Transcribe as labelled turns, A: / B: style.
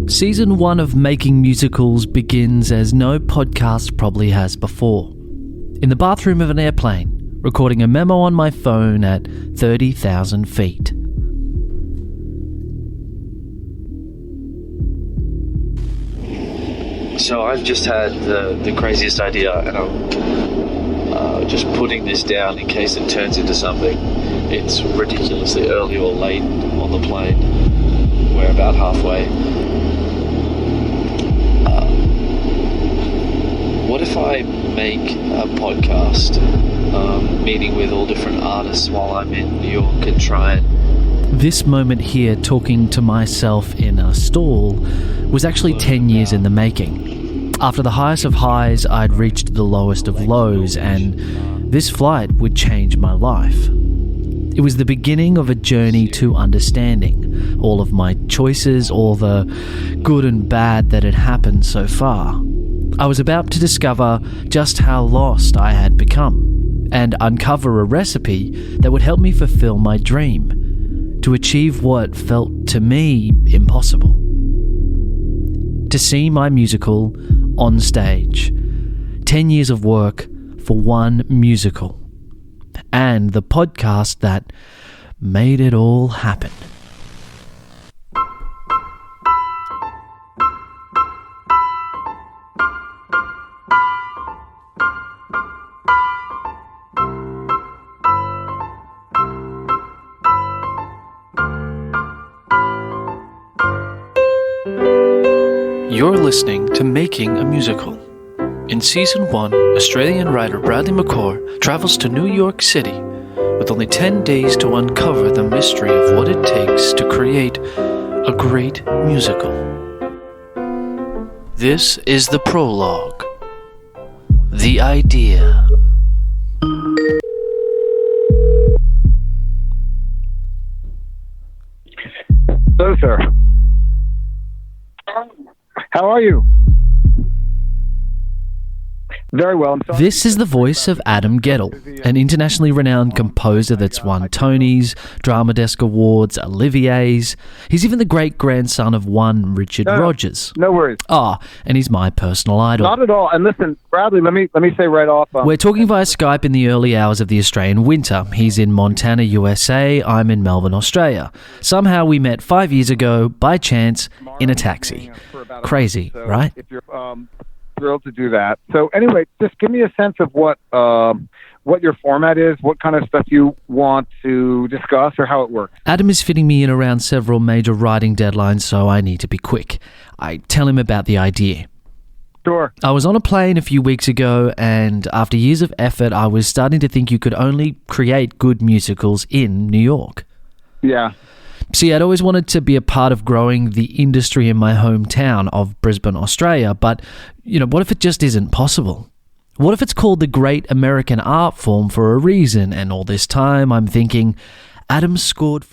A: Season 1 of Making Musicals begins as no podcast probably has before. In the bathroom of an airplane, recording a memo on my phone at 30,000 feet.
B: So I've just had the craziest idea, and I'm just putting this down in case it turns into something. It's ridiculously early or late on the plane. We're about halfway. What if I make a podcast, meeting with all different artists while I'm in New York and try and...
A: This moment here, talking to myself in a stall, was actually 10 years in the making. After the highest of highs, I'd reached the lowest of lows, and this flight would change my life. It was the beginning of a journey to understanding all of my choices, all the good and bad that had happened so far. I was about to discover just how lost I had become and uncover a recipe that would help me fulfill my dream, to achieve what felt to me impossible. To see my musical on stage. 10 years of work for one musical. And the podcast that made it all happen. You're listening to Making a Musical. In Season 1, Australian writer Bradley McCaw travels to New York City with only 10 days to uncover the mystery of what it takes to create a great musical. This is the prologue. The idea.
C: Hello, sir. How are you? Very well. I'm sorry.
A: This is the voice of Adam Guettel, an internationally renowned composer that's won Tonys, Drama Desk Awards, Olivier's. He's even the great-grandson of one Richard Rogers.
C: No worries.
A: And he's my personal idol.
C: Not at all. And listen, Bradley, let me say right off.
A: We're talking via Skype in the early hours of the Australian winter. He's in Montana, USA. I'm in Melbourne, Australia. Somehow we met 5 years ago, by chance, in a taxi. Crazy, right?
C: If you're thrilled to do that. So anyway, just give me a sense of what your format is, what kind of stuff you want to discuss, or how it works.
A: Adam is fitting me in around several major writing deadlines, so I need to be quick. I tell him about the idea.
C: Sure.
A: I was on a plane a few weeks ago, and after years of effort, I was starting to think you could only create good musicals in New York.
C: Yeah.
A: See, I'd always wanted to be a part of growing the industry in my hometown of Brisbane, Australia, but, what if it just isn't possible? What if it's called the great American art form for a reason, and all this time I'm thinking, Adam scored...